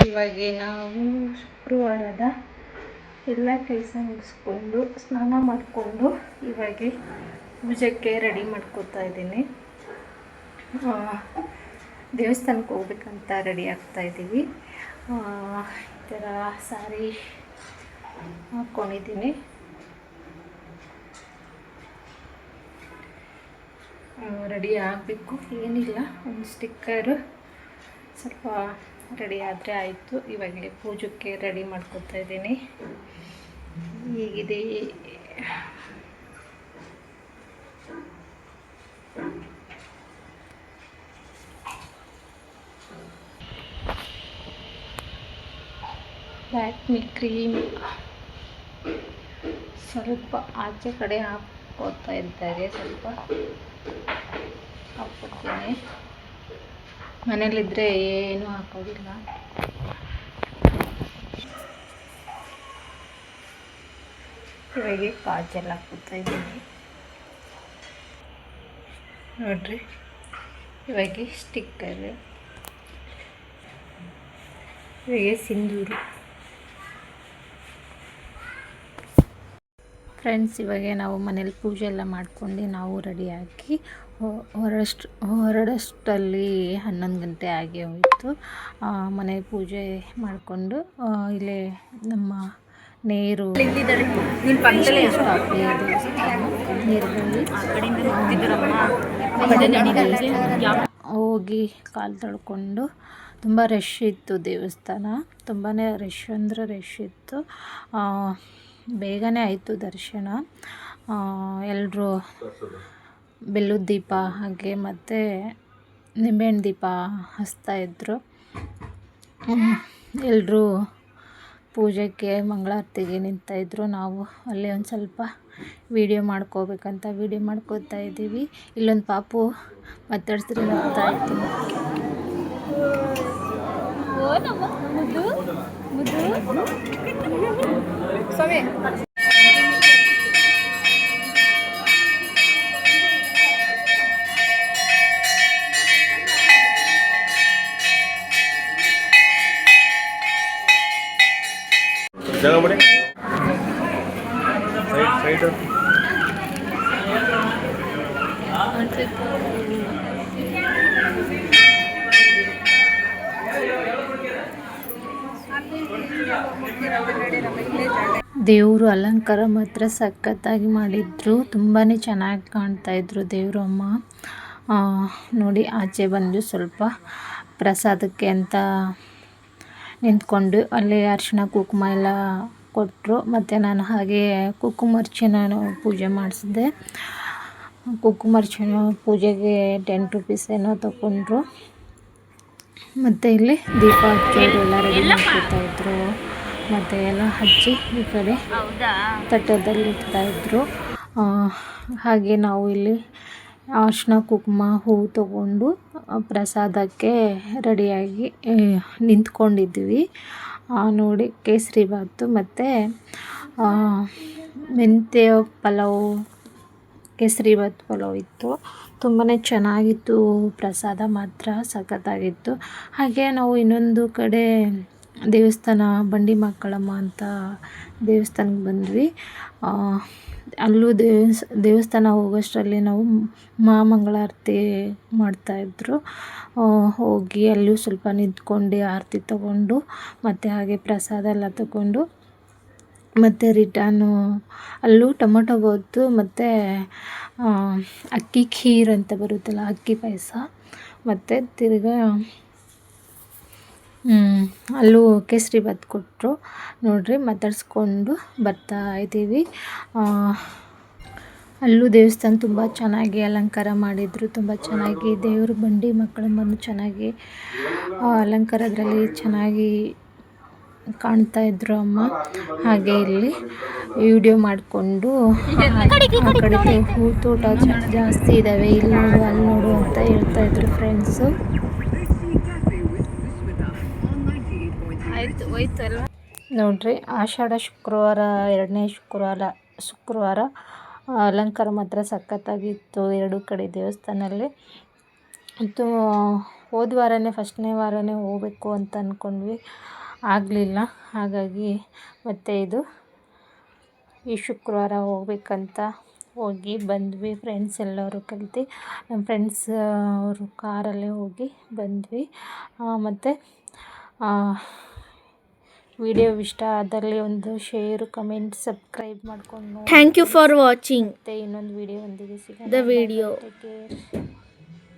ಇವಾಗ ನಾವು ಶುಕ್ರವಾರದ ಎಲ್ಲ ಕೆಲಸ ಮುಗಿಸ್ಕೊಂಡು ಸ್ನಾನ ಮಾಡಿಕೊಂಡು ಇವಾಗ ಪೂಜೆಗೆ ರೆಡಿ ಮಾಡ್ಕೋತಾ ಇದ್ದೀನಿ. ದೇವಸ್ಥಾನಕ್ಕೆ ಹೋಗ್ಬೇಕಂತ ರೆಡಿ ಆಗ್ತಾಯಿದ್ದೀವಿ. ಈ ಥರ ಸಾರಿ ಹಾಕ್ಕೊಂಡಿದ್ದೀನಿ. ರೆಡಿ ಆಗಬೇಕು, ಏನಿಲ್ಲ, ಒಂದು ಸ್ಟಿಕ್ಕರು ಸ್ವಲ್ಪ ರೆಡಿ ಆದರೆ ಆಯಿತು. ಇವಾಗಲೇ ಪೂಜೆಗೆ ರೆಡಿ ಮಾಡ್ಕೊತಾ ಇದ್ದೀನಿ. ಹೀಗಿದೆ ಲ್ಯಾಕ್ಮಿ ಕ್ರೀಮ್ ಸ್ವಲ್ಪ ಆಚೆ ಕಡೆ ಹಾಕ್ಕೋತಾ ಇದ್ದಾರೆ. ಸ್ವಲ್ಪ ಹಾಕ್ಕೊಡ್ತೀನಿ. ಮನೇಲಿದ್ದರೆ ಏನೂ ಹಾಕೋದಿಲ್ಲ. ಇವಾಗ ಕಾಜಲ್ ಹಾಕ್ಕೊತಾ ಇದ್ದೀನಿ ನೋಡ್ರಿ. ಇವಾಗ ಸ್ಟಿಕ್ಕರ್, ಇವಾಗ ಸಿಂಧೂರು. ಫ್ರೆಂಡ್ಸ್, ಇವಾಗ ನಾವು ಮನೇಲಿ ಪೂಜೆ ಎಲ್ಲ ಮಾಡ್ಕೊಂಡು ನಾವು ರೆಡಿಯಾಗಿ ಹೊರಡಷ್ಟರಲ್ಲಿ 11 ಗಂಟೆ ಆಗಿ ಹೋಯಿತು. ಮನೆ ಪೂಜೆ ಮಾಡಿಕೊಂಡು ಇಲ್ಲೇ ನಮ್ಮ ನೀರು ಹೋಗಿ ಕಾಲು ತೊಳ್ಕೊಂಡು, ತುಂಬ ರಶ್ ಇತ್ತು ದೇವಸ್ಥಾನ. ತುಂಬಾ ರಶ್ ಅಂದರೆ ರಶ್ ಇತ್ತು. ಬೇಗನೆ ಆಯಿತು ದರ್ಶನ. ಎಲ್ಲರೂ ಬೆಲ್ಲದ ದೀಪ ಹಾಗೆ ಮತ್ತು ನಿಂಬೆಹಣ್ಣು ದೀಪ ಹಚ್ತಾಯಿದ್ರು. ಎಲ್ಲರೂ ಪೂಜೆಗೆ ಮಂಗಳಾರತಿಗೆ ನಿಂತಾಯಿದ್ರು. ನಾವು ಅಲ್ಲೇ ಒಂದು ಸ್ವಲ್ಪ ವೀಡಿಯೋ ಮಾಡ್ಕೋಬೇಕಂತ ವೀಡಿಯೋ ಮಾಡ್ಕೋತಾ ಇದ್ದೀವಿ. ಇಲ್ಲೊಂದು ಪಾಪು ಮಾತಾಡ್ಸಿದ್ರೆ ನಗ್ತಾ ಇತ್ತು. ದೇವರು ಅಲಂಕಾರ ಮಾತ್ರ ಸಖತ್ತಾಗಿ ಮಾಡಿದ್ರು. ತುಂಬಾ ಚೆನ್ನಾಗಿ ಕಾಣ್ತಾಯಿದ್ರು ದೇವರು ಅಮ್ಮ. ನೋಡಿ, ಆಚೆ ಬಂದು ಸ್ವಲ್ಪ ಪ್ರಸಾದಕ್ಕೆ ಅಂತ ನಿಂತ್ಕೊಂಡು ಅಲ್ಲಿ ಅರಿಶಿಣ ಕುಂಕುಮ ಎಲ್ಲ ಕೊಟ್ಟರು. ಮತ್ತು ನಾನು ಹಾಗೆ ಕುಂಕುಮಾರ್ಚನೆ ಪೂಜೆ ಮಾಡಿಸಿದೆ. ಕುಂಕುಮಾರ್ಚನೆ ಪೂಜೆಗೆ 10 ರೂಪೀಸ್ ಏನೋ ತಗೊಂಡ್ರು. ಮತ್ತು ಇಲ್ಲಿ ದೀಪ ಹಚ್ಚೋರು ಎಲ್ಲ ರೆಡಿ ಮಾಡ್ಕೊತಾಯಿದ್ರು. ಮತ್ತು ಎಲ್ಲ ಹಚ್ಚಿ ಈ ಕಡೆ ತಟ್ಟದಲ್ಲಿ ಇಡ್ತಾಯಿದ್ರು. ಹಾಗೆ ನಾವು ಇಲ್ಲಿ ಅರಿಶಿಣ ಕುಂಕುಮ ಹೂವು ತಗೊಂಡು ಪ್ರಸಾದಕ್ಕೆ ರೆಡಿಯಾಗಿ ನಿಂತ್ಕೊಂಡಿದ್ವಿ. ನೋಡಿ, ಕೇಸರಿ ಬಾತು ಮತ್ತು ಮೆಂತ್ಯ ಪಲಾವು, ಕೇಸರಿ ಬಾತ್ ಪಲಾವ್ ಇತ್ತು. ತುಂಬಾ ಚೆನ್ನಾಗಿತ್ತು. ಪ್ರಸಾದ ಮಾತ್ರ ಸಖತ್ತಾಗಿತ್ತು. ಹಾಗೆ ನಾವು ಇನ್ನೊಂದು ಕಡೆ ದೇವಸ್ಥಾನ ಬಂಡಿ ಮಕ್ಕಳಮ್ಮ ಅಂತ ದೇವಸ್ಥಾನಕ್ಕೆ ಬಂದ್ವಿ. ಅಲ್ಲೂ ದೇವಸ್ಥಾನ ಹೋಗೋಷ್ಟರಲ್ಲಿ ನಾವು ಮಹಾಮಂಗಳಾರತಿ ಮಾಡ್ತಾಯಿದ್ರು. ಹೋಗಿ ಅಲ್ಲೂ ಸ್ವಲ್ಪ ನಿಂತ್ಕೊಂಡು ಆರತಿ ತಗೊಂಡು ಮತ್ತು ಹಾಗೆ ಪ್ರಸಾದ ಎಲ್ಲ ತಗೊಂಡು ಮತ್ತು ರಿಟರ್ನು ಅಲ್ಲೂ ಟೊಮೊಟೊ ಬಾತು ಮತ್ತು ಅಕ್ಕಿ ಖೀರ್ ಅಂತ ಬರುತ್ತಲ್ಲ, ಅಕ್ಕಿ ಪಾಯಸ, ಮತ್ತು ತಿರ್ಗಾ ಅಲ್ಲೂ ಕೇಸರಿ ಬಾತ್ ಕೊಟ್ಟರು. ನೋಡಿರಿ, ಮಾತಾಡಿಸ್ಕೊಂಡು ಬರ್ತಾ ಇದ್ದೀವಿ. ಅಲ್ಲೂ ದೇವಸ್ಥಾನ ತುಂಬ ಚೆನ್ನಾಗಿ ಅಲಂಕಾರ ಮಾಡಿದರು. ತುಂಬ ಚೆನ್ನಾಗಿ ದೇವರು ಬಂಡಿ ಮಕ್ಕಳಮ್ಮನ್ನು ಚೆನ್ನಾಗಿ ಅಲಂಕಾರದಲ್ಲಿ ಚೆನ್ನಾಗಿ ಕಾಣ್ತಾ ಇದ್ರು ಅಮ್ಮ. ಹಾಗೆ ಇಲ್ಲಿ ವಿಡಿಯೋ ಮಾಡಿಕೊಂಡು ಆ ಕಡೆ ಹೂ ತೋಟ ಜಾಸ್ತಿ ಇದ್ದಾವೆ, ಇಲ್ಲಿ ನೋಡು ಅಲ್ಲಿ ನೋಡು ಅಂತ ಹೇಳ್ತಾ ಇದ್ರು ಫ್ರೆಂಡ್ಸು. ಆಯಿತು ಹೋಯ್ತಲ್ಲ ನೋಡ್ರಿ. ಆಷಾಢ ಶುಕ್ರವಾರ, ಎರಡನೇ ಶುಕ್ರವಾರ ಅಲಂಕಾರ ಮಾತ್ರ ಸಖತ್ತಾಗಿತ್ತು ಎರಡು ಕಡೆ ದೇವಸ್ಥಾನಲ್ಲಿ. ಮತ್ತು ಹೋದ ವಾರನೇ ಫಸ್ಟ್ನೇ ವಾರನೇ ಹೋಗಬೇಕು ಅಂತ ಅಂದ್ಕೊಂಡ್ವಿ, ಆಗಲಿಲ್ಲ. ಹಾಗಾಗಿ ಮತ್ತು ಈ ಶುಕ್ರವಾರ ಹೋಗ್ಬೇಕಂತ ಹೋಗಿ ಬಂದ್ವಿ ಫ್ರೆಂಡ್ಸ್ ಎಲ್ಲರೂ ಕಲಿತು. ನಮ್ಮ ಫ್ರೆಂಡ್ಸ್ ಅವರು ಕಾರಲ್ಲೇ ಹೋಗಿ ಬಂದ್ವಿ. ಮತ್ತು ವಿಡಿಯೋ ಇಷ್ಟ ಆದಲ್ಲಿ ಒಂದು ಶೇರು, ಕಮೆಂಟ್, ಸಬ್ಸ್ಕ್ರೈಬ್ ಮಾಡ್ಕೊಂಡು ಥ್ಯಾಂಕ್ ಯು ಫಾರ್ ವಾಚಿಂಗ್. ಮತ್ತೆ ಇನ್ನೊಂದು ವಿಡಿಯೋ ಒಂದಿಗೆ ಸಿಗೋಣ. The video. Take care.